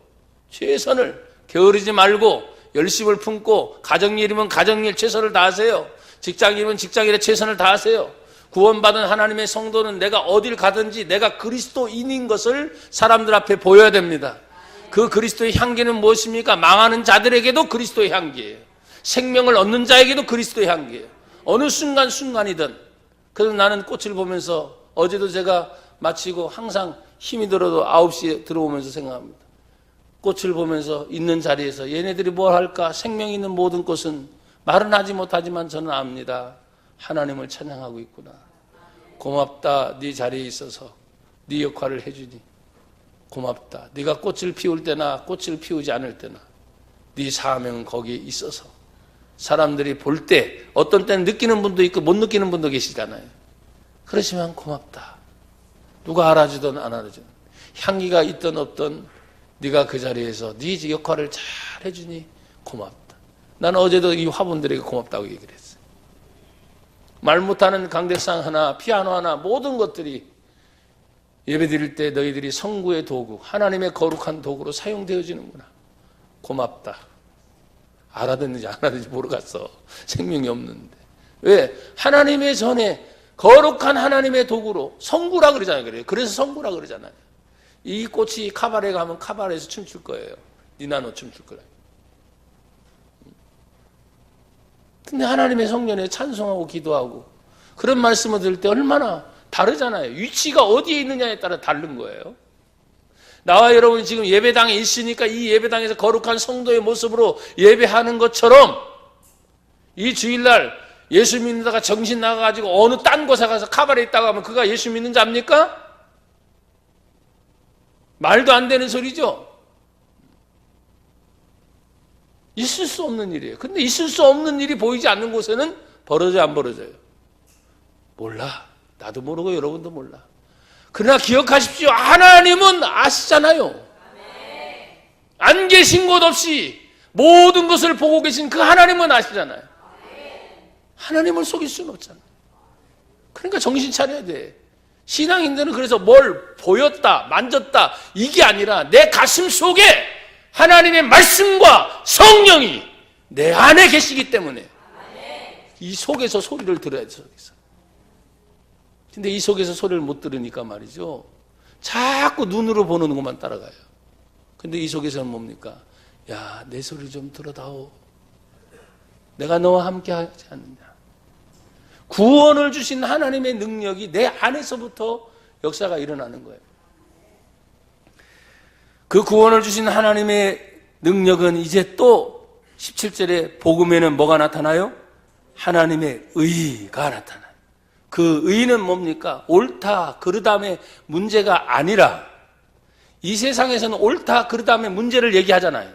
A: 최선을 게으르지 말고 열심을 품고, 가정일이면 가정일 최선을 다하세요. 직장일이면 직장일에 최선을 다하세요. 구원받은 하나님의 성도는 내가 어딜 가든지 내가 그리스도인인 것을 사람들 앞에 보여야 됩니다. 그 그리스도의 향기는 무엇입니까? 망하는 자들에게도 그리스도의 향기예요. 생명을 얻는 자에게도 그리스도의 향기예요. 어느 순간이든. 그래서 나는 꽃을 보면서, 어제도 제가 마치고 항상 힘이 들어도 9시에 들어오면서 생각합니다. 꽃을 보면서 있는 자리에서 얘네들이 뭘 할까? 생명 있는 모든 꽃은 말은 하지 못하지만 저는 압니다. 하나님을 찬양하고 있구나. 고맙다. 네 자리에 있어서 네 역할을 해주니 고맙다. 네가 꽃을 피울 때나 꽃을 피우지 않을 때나 네 사명은 거기에 있어서 사람들이 볼 때 어떤 때는 느끼는 분도 있고 못 느끼는 분도 계시잖아요. 그렇지만 고맙다. 누가 알아주든 안 알아주든 향기가 있든 없든 네가 그 자리에서 네 역할을 잘 해주니 고맙다. 나는 어제도 이 화분들에게 고맙다고 얘기를 했어요. 말 못하는 강대상 하나, 피아노 하나, 모든 것들이 예배드릴 때 너희들이 성구의 도구, 하나님의 거룩한 도구로 사용되어지는구나. 고맙다. 알아듣는지 안 알아듣는지 모르겠어. 생명이 없는데. 왜? 하나님의 전에 거룩한 하나님의 도구로 성구라 그러잖아요. 그래요. 그래서 성구라 그러잖아요. 이 꽃이 카바레 가면 카바레에서 춤출 거예요. 니나노 춤출 거예요. 근데 하나님의 성전에 찬송하고 기도하고 그런 말씀을 들을 때 얼마나 다르잖아요. 위치가 어디에 있느냐에 따라 다른 거예요. 나와 여러분이 지금 예배당에 있으니까 이 예배당에서 거룩한 성도의 모습으로 예배하는 것처럼 이 주일날 예수 믿는다가 정신 나가가지고 어느 딴 곳에 가서 카바레 있다고 하면 그가 예수 믿는 자입니까? 말도 안 되는 소리죠. 있을 수 없는 일이에요. 근데 있을 수 없는 일이 보이지 않는 곳에는 벌어져요, 안 벌어져요? 몰라. 나도 모르고 여러분도 몰라. 그러나 기억하십시오. 하나님은 아시잖아요. 안 계신 곳 없이 모든 것을 보고 계신 그 하나님은 아시잖아요. 하나님을 속일 수는 없잖아요. 그러니까 정신 차려야 돼. 신앙인들은 그래서 뭘 보였다, 만졌다 이게 아니라 내 가슴 속에 하나님의 말씀과 성령이 내 안에 계시기 때문에 이 속에서 소리를 들어야 돼. 속에서. 근데 이 속에서 소리를 못 들으니까 말이죠. 자꾸 눈으로 보는 것만 따라가요. 근데 이 속에서는 뭡니까? 야, 내 소리 좀 들어다오. 내가 너와 함께 하지 않느냐. 구원을 주신 하나님의 능력이 내 안에서부터 역사가 일어나는 거예요. 그 구원을 주신 하나님의 능력은 이제 또 17절에 복음에는 뭐가 나타나요? 하나님의 의가 나타나요. 그 의는 뭡니까? 옳다, 그르담의 문제가 아니라 이 세상에서는 옳다, 그르담의 문제를 얘기하잖아요.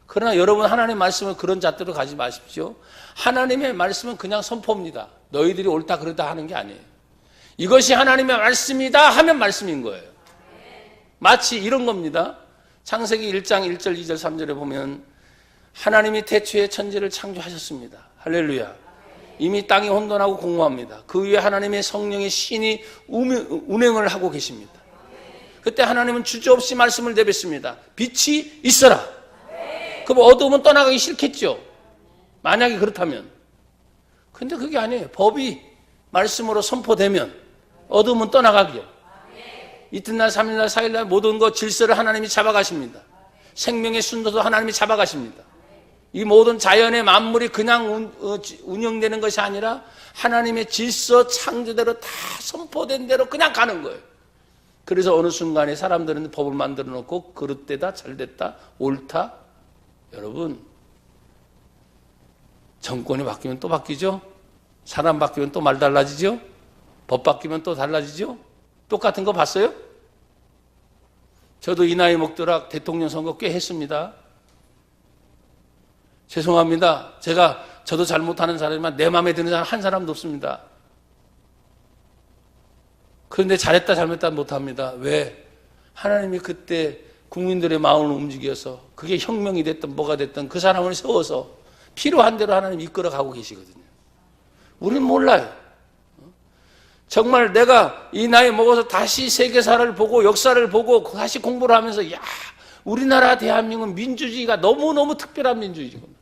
A: 그러나 여러분 하나님의 말씀을 그런 잣대로 가지 마십시오. 하나님의 말씀은 그냥 선포입니다. 너희들이 옳다, 그르다 하는 게 아니에요. 이것이 하나님의 말씀이다 하면 말씀인 거예요. 마치 이런 겁니다. 창세기 1장 1절, 2절, 3절에 보면 하나님이 태초에 천지를 창조하셨습니다. 할렐루야. 이미 땅이 혼돈하고 공허합니다. 그 위에 하나님의 성령의 신이 운행을 하고 계십니다. 그때 하나님은 주저없이 말씀을 내뱉습니다. 빛이 있어라. 그럼 어두움은 떠나가기 싫겠죠. 만약에 그렇다면. 근데 그게 아니에요. 법이 말씀으로 선포되면 어두움은 떠나가기요. 이튿날, 3일날, 4일날 모든 것 질서를 하나님이 잡아가십니다. 생명의 순도도 하나님이 잡아가십니다. 이 모든 자연의 만물이 그냥 운영되는 것이 아니라 하나님의 질서 창조대로 다 선포된 대로 그냥 가는 거예요. 그래서 어느 순간에 사람들은 법을 만들어 놓고 그릇되다, 잘됐다, 옳다. 여러분, 정권이 바뀌면 또 바뀌죠? 사람 바뀌면 또 말 달라지죠? 법 바뀌면 또 달라지죠? 똑같은 거 봤어요? 저도 이 나이 먹도록 대통령 선거 꽤 했습니다. 죄송합니다. 저도 잘못하는 사람이지만 내 마음에 드는 사람 한 사람도 없습니다. 그런데 잘했다 잘못했다 못합니다. 왜? 하나님이 그때 국민들의 마음을 움직여서 그게 혁명이 됐든 뭐가 됐든 그 사람을 세워서 필요한 대로 하나님 이끌어가고 계시거든요. 우리는 몰라요. 정말 내가 이 나이 먹어서 다시 세계사를 보고 역사를 보고 다시 공부를 하면서 야, 우리나라 대한민국은 민주주의가 너무너무 특별한 민주주의구나.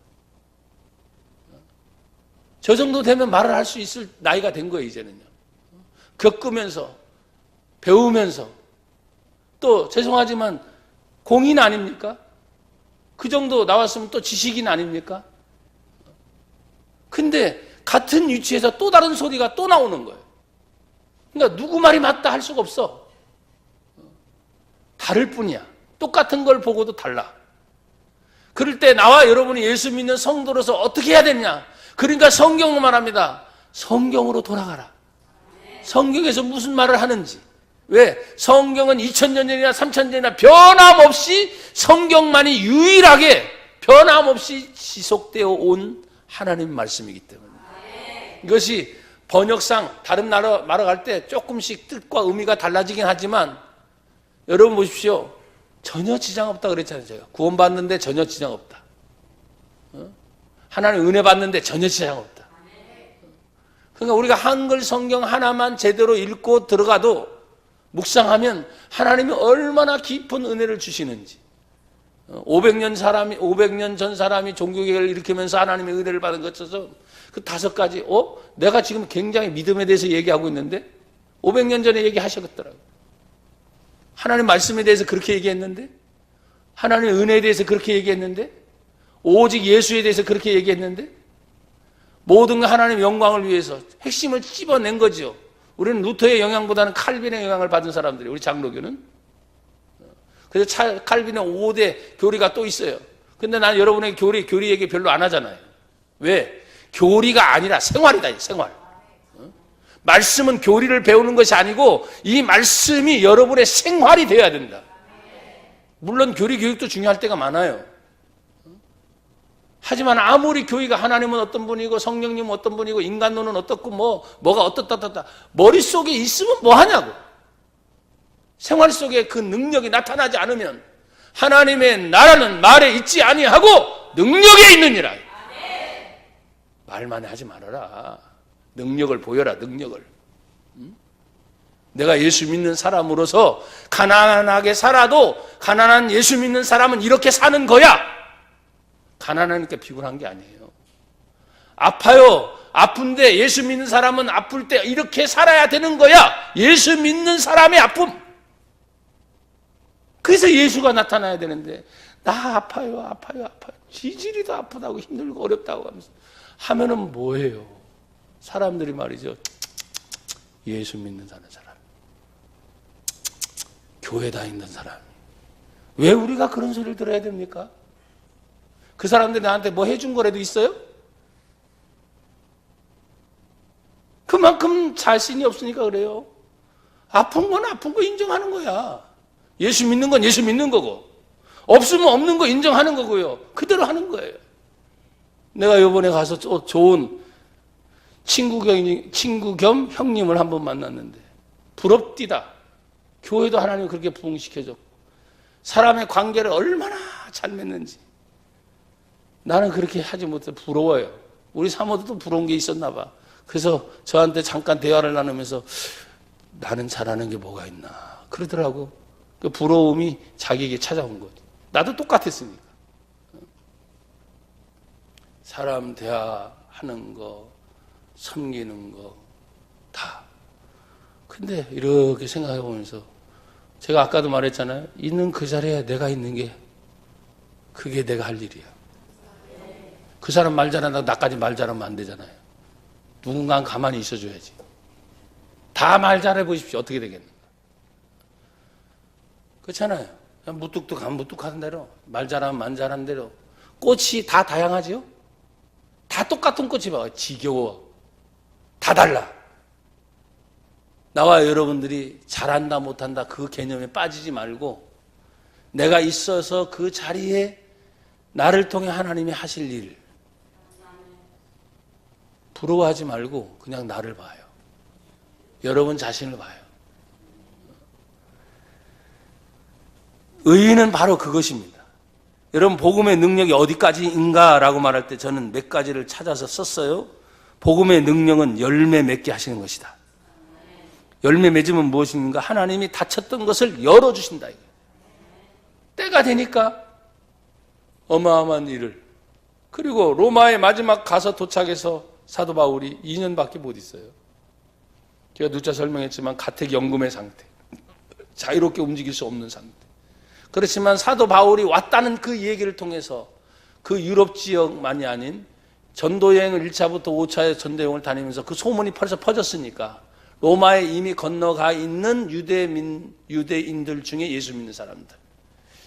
A: 저 정도 되면 말을 할 수 있을 나이가 된 거예요, 이제는요. 겪으면서, 배우면서, 또 죄송하지만 공인 아닙니까? 그 정도 나왔으면 또 지식인 아닙니까? 근데 같은 위치에서 또 다른 소리가 또 나오는 거예요. 그러니까 누구 말이 맞다 할 수가 없어. 다를 뿐이야. 똑같은 걸 보고도 달라. 그럴 때 나와 여러분이 예수 믿는 성도로서 어떻게 해야 되냐? 그러니까 성경은 말합니다. 성경으로 돌아가라. 성경에서 무슨 말을 하는지. 왜? 성경은 2000년 전이나 3000년 전이나 변함없이 성경만이 유일하게 변함없이 지속되어 온 하나님 말씀이기 때문에. 이것이 번역상 다른 나라 갈 때 조금씩 뜻과 의미가 달라지긴 하지만 여러분 보십시오. 전혀 지장 없다 그랬잖아요. 제가 구원받는데 전혀 지장 없다. 하나님 은혜 받는데 전혀 지장 없다. 그러니까 우리가 한글 성경 하나만 제대로 읽고 들어가도 묵상하면 하나님이 얼마나 깊은 은혜를 주시는지. 500년 전 사람이 종교개혁을 일으키면서 하나님의 은혜를 받은 것처럼 그 5가지, 내가 지금 굉장히 믿음에 대해서 얘기하고 있는데 500년 전에 얘기하셨더라고요. 하나님 말씀에 대해서 그렇게 얘기했는데, 하나님의 은혜에 대해서 그렇게 얘기했는데, 오직 예수에 대해서 그렇게 얘기했는데, 모든 하나님의 영광을 위해서 핵심을 찝어낸 거죠. 우리는 루터의 영향보다는 칼빈의 영향을 받은 사람들이, 우리 장로교는. 그래서 칼빈의 5대 교리가 또 있어요. 근데 난 여러분의 교리 얘기 별로 안 하잖아요. 왜? 교리가 아니라 생활이다, 생활. 말씀은 교리를 배우는 것이 아니고 이 말씀이 여러분의 생활이 되어야 된다. 물론 교리 교육도 중요할 때가 많아요. 하지만 아무리 교회가 하나님은 어떤 분이고 성령님은 어떤 분이고 인간론은 어떻고 뭐가 어떻다 머릿속에 있으면 뭐 하냐고. 생활 속에 그 능력이 나타나지 않으면 하나님의 나라는 말에 있지 아니하고 능력에 있느니라. 말만 하지 말아라. 능력을 보여라, 능력을. 내가 예수 믿는 사람으로서 가난하게 살아도 가난한 예수 믿는 사람은 이렇게 사는 거야. 가난하니까 비굴한 게 아니에요. 아파요. 아픈데 예수 믿는 사람은 아플 때 이렇게 살아야 되는 거야. 예수 믿는 사람의 아픔. 그래서 예수가 나타나야 되는데 나 아파요. 지질이도 아프다고 힘들고 어렵다고 하면은 뭐예요? 사람들이 말이죠. 예수 믿는 사람, 교회 다니는 사람. 왜 우리가 그런 소리를 들어야 됩니까? 그 사람들이 나한테 뭐 해준 거라도 있어요? 그만큼 자신이 없으니까 그래요. 아픈 건 아픈 거 인정하는 거야. 예수 믿는 건 예수 믿는 거고, 없으면 없는 거 인정하는 거고요. 그대로 하는 거예요. 내가 이번에 가서 좋은 친구 겸 형님을 한번 만났는데 부럽디다. 교회도 하나님 그렇게 부흥시켜줬고 사람의 관계를 얼마나 잘 맺는지 나는 그렇게 하지 못해 부러워요. 우리 사모도 부러운 게 있었나 봐. 그래서 저한테 잠깐 대화를 나누면서 나는 잘하는 게 뭐가 있나 그러더라고. 그 부러움이 자기에게 찾아온 거지. 나도 똑같았으니까. 사람 대화하는 거, 섬기는 거, 다. 근데 이렇게 생각해 보면서 제가 아까도 말했잖아요. 있는 그 자리에 내가 있는 게 그게 내가 할 일이야. 그 사람 말 잘한다고 나까지 말 잘하면 안 되잖아요. 누군가는 가만히 있어줘야지. 다 말 잘해 보십시오. 어떻게 되겠는가. 그렇잖아요. 그냥 무뚝뚝하면 무뚝하는 대로, 말 잘하면 말 잘하는 대로. 꽃이 다 다양하죠? 다 똑같은 꽃이 봐. 지겨워. 다 달라. 나와 여러분들이 잘한다 못한다 그 개념에 빠지지 말고 내가 있어서 그 자리에 나를 통해 하나님이 하실 일 부러워하지 말고 그냥 나를 봐요. 여러분 자신을 봐요. 의의는 바로 그것입니다. 여러분 복음의 능력이 어디까지인가라고 말할 때 저는 몇 가지를 찾아서 썼어요. 복음의 능력은 열매 맺게 하시는 것이다. 열매 맺으면 무엇인가? 하나님이 닫혔던 것을 열어주신다. 때가 되니까 어마어마한 일을. 그리고 로마의 마지막 가서 도착해서 사도 바울이 2년밖에 못 있어요. 제가 누차 설명했지만 가택연금의 상태. 자유롭게 움직일 수 없는 상태. 그렇지만 사도 바울이 왔다는 그 얘기를 통해서 그 유럽 지역만이 아닌 전도여행을 1차부터 5차의 전도여행을 다니면서 그 소문이 벌써 퍼졌으니까 로마에 이미 건너가 있는 유대인들 중에 예수 믿는 사람들,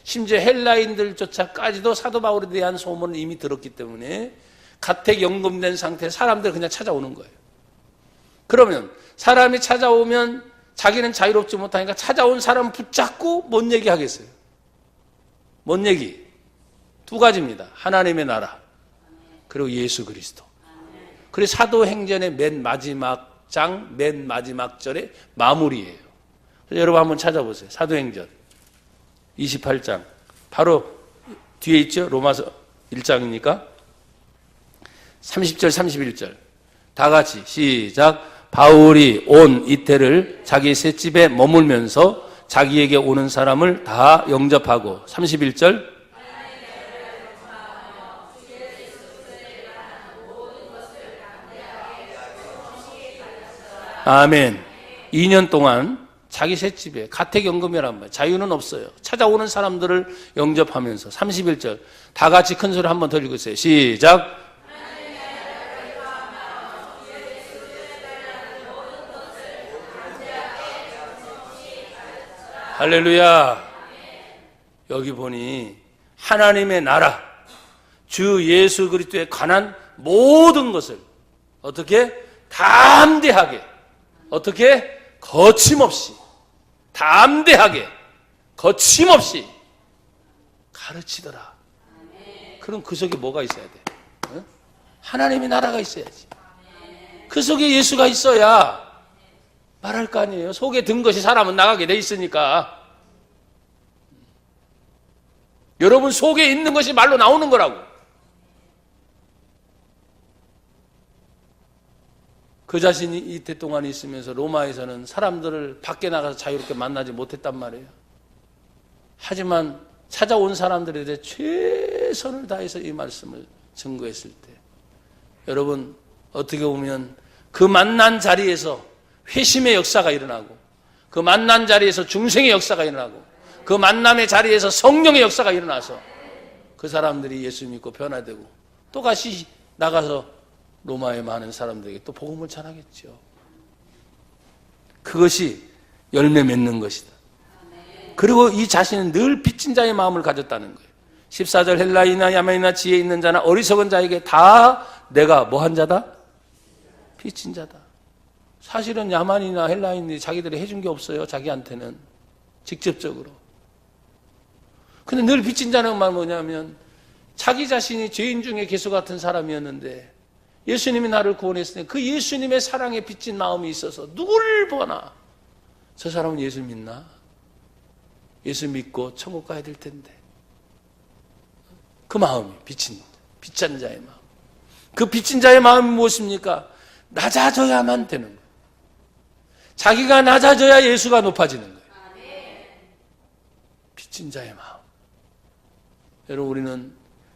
A: 심지어 헬라인들조차까지도 사도 바울에 대한 소문을 이미 들었기 때문에 가택연금된 상태에 사람들 그냥 찾아오는 거예요. 그러면 사람이 찾아오면 자기는 자유롭지 못하니까 찾아온 사람 붙잡고 뭔 얘기 하겠어요? 뭔 얘기? 두 가지입니다. 하나님의 나라. 그리고 예수 그리스도. 그래서 사도행전의 맨 마지막 장, 맨 마지막 절의 마무리예요. 여러분 한번 찾아보세요. 사도행전 28장. 바로 뒤에 있죠? 로마서 1장이니까. 30절, 31절. 다 같이 시작. 바울이 온 이태를 자기 셋집에 머물면서 자기에게 오는 사람을 다 영접하고 31절. 아멘. 2년 동안 자기 셋집에 가택연금이란 말, 자유는 없어요. 찾아오는 사람들을 영접하면서 31절. 다 같이 큰 소리 한번 더 읽으세요. 시작. 할렐루야. 여기 보니 하나님의 나라, 주 예수 그리스도에 관한 모든 것을 어떻게? 담대하게, 어떻게? 거침없이, 담대하게, 거침없이 가르치더라. 그럼 그 속에 뭐가 있어야 돼? 어? 하나님의 나라가 있어야지. 그 속에 예수가 있어야 말할 거 아니에요. 속에 든 것이 사람은 나가게 돼 있으니까. 여러분 속에 있는 것이 말로 나오는 거라고. 그 자신이 이태 동안 있으면서 로마에서는 사람들을 밖에 나가서 자유롭게 만나지 못했단 말이에요. 하지만 찾아온 사람들에 대해 최선을 다해서 이 말씀을 증거했을 때, 여러분 어떻게 보면 그 만난 자리에서 회심의 역사가 일어나고, 그 만난 자리에서 중생의 역사가 일어나고, 그 만남의 자리에서 성령의 역사가 일어나서 그 사람들이 예수 믿고 변화되고 또 다시 나가서 로마의 많은 사람들에게 또 복음을 전하겠죠. 그것이 열매 맺는 것이다. 그리고 이 자신은 늘 빚진 자의 마음을 가졌다는 거예요. 14절 헬라이나 야만이나 지혜 있는 자나 어리석은 자에게 다 내가 뭐한 자다? 빚진 자다. 사실은 야만이나 헬라인이 자기들이 해준 게 없어요. 자기한테는 직접적으로. 근데 늘 빚진 자는 말 뭐냐면 자기 자신이 죄인 중에 개수 같은 사람이었는데 예수님이 나를 구원했으니 그 예수님의 사랑에 빚진 마음이 있어서 누구를 보나 저 사람은 예수 믿나? 예수 믿고 천국 가야 될 텐데. 그 마음이 빚진 자의 마음. 그 빚진 자의 마음이 무엇입니까? 낮아져야만 되는 거예요. 자기가 낮아져야 예수가 높아지는 거예요. 빚진 자의 마음. 여러분 우리는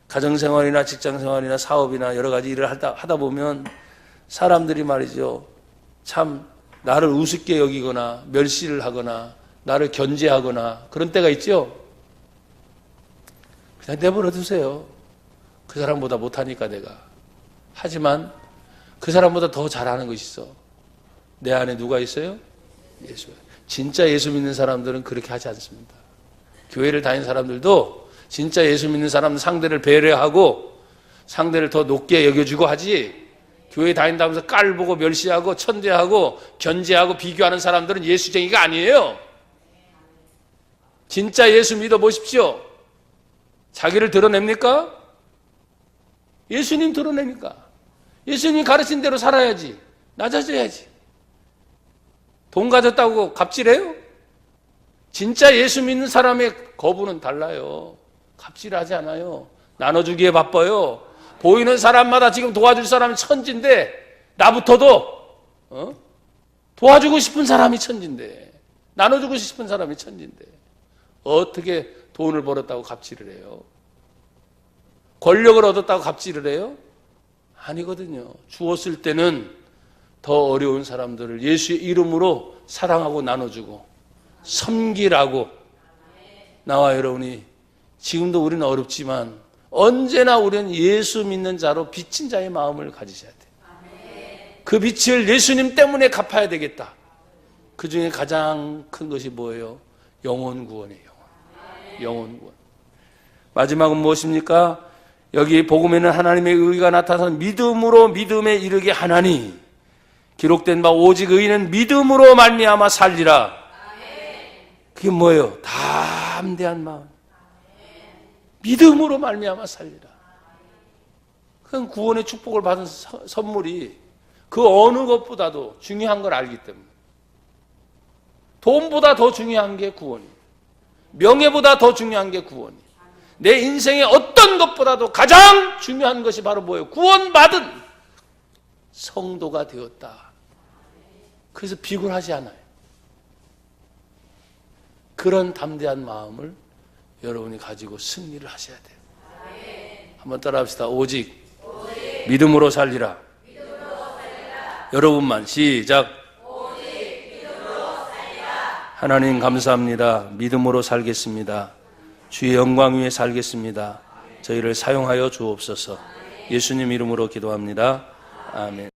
A: 가정생활이나 직장생활이나 사업이나 여러 가지 일을 하다 보면 사람들이 말이죠. 참 나를 우습게 여기거나 멸시를 하거나 나를 견제하거나 그런 때가 있죠. 그냥 내버려 두세요. 그 사람보다 못하니까 내가. 하지만 그 사람보다 더 잘하는 것이 있어. 내 안에 누가 있어요? 예수가. 진짜 예수 믿는 사람들은 그렇게 하지 않습니다. 교회를 다니는 사람들도 진짜 예수 믿는 사람은 상대를 배려하고 상대를 더 높게 여겨주고 하지, 교회 다닌다면서 깔보고 멸시하고 천대하고 견제하고 비교하는 사람들은 예수쟁이가 아니에요. 진짜 예수 믿어보십시오. 자기를 드러냅니까? 예수님 드러냅니까? 예수님 가르친 대로 살아야지. 낮아져야지. 돈 가졌다고 갑질해요? 진짜 예수 믿는 사람의 거부는 달라요. 갑질하지 않아요. 나눠주기에 바빠요. 보이는 사람마다 지금 도와줄 사람이 천진데 나부터도 도와주고 싶은 사람이 천진데, 나눠주고 싶은 사람이 천진데 어떻게 돈을 벌었다고 갑질을 해요? 권력을 얻었다고 갑질을 해요? 아니거든요. 주었을 때는 더 어려운 사람들을 예수의 이름으로 사랑하고 나눠주고 섬기라고. 나와 여러분이 지금도 우리는 어렵지만 언제나 우리는 예수 믿는 자로 빚진 자의 마음을 가지셔야 돼요. 그 빚을 예수님 때문에 갚아야 되겠다. 그 중에 가장 큰 것이 뭐예요? 영혼 구원이에요. 영혼 구원. 마지막은 무엇입니까? 여기 복음에는 하나님의 의가 나타나서 믿음으로 믿음에 이르게 하나니 기록된 바 오직 의인은 믿음으로 말미암아 살리라. 그게 뭐예요? 담대한 마음. 믿음으로 말미암아 살리라. 그건 구원의 축복을 받은 선물이 그 어느 것보다도 중요한 걸 알기 때문에. 돈보다 더 중요한 게 구원이에요. 명예보다 더 중요한 게 구원이에요. 내 인생의 어떤 것보다도 가장 중요한 것이 바로 뭐예요? 구원받은 성도가 되었다. 그래서 비굴하지 않아요. 그런 담대한 마음을 여러분이 가지고 승리를 하셔야 돼요. 한번 따라합시다. 오직 믿음으로 살리라. 여러분만 시작. 하나님 감사합니다. 믿음으로 살겠습니다. 주의 영광 위에 살겠습니다. 저희를 사용하여 주옵소서. 예수님 이름으로 기도합니다. 아멘.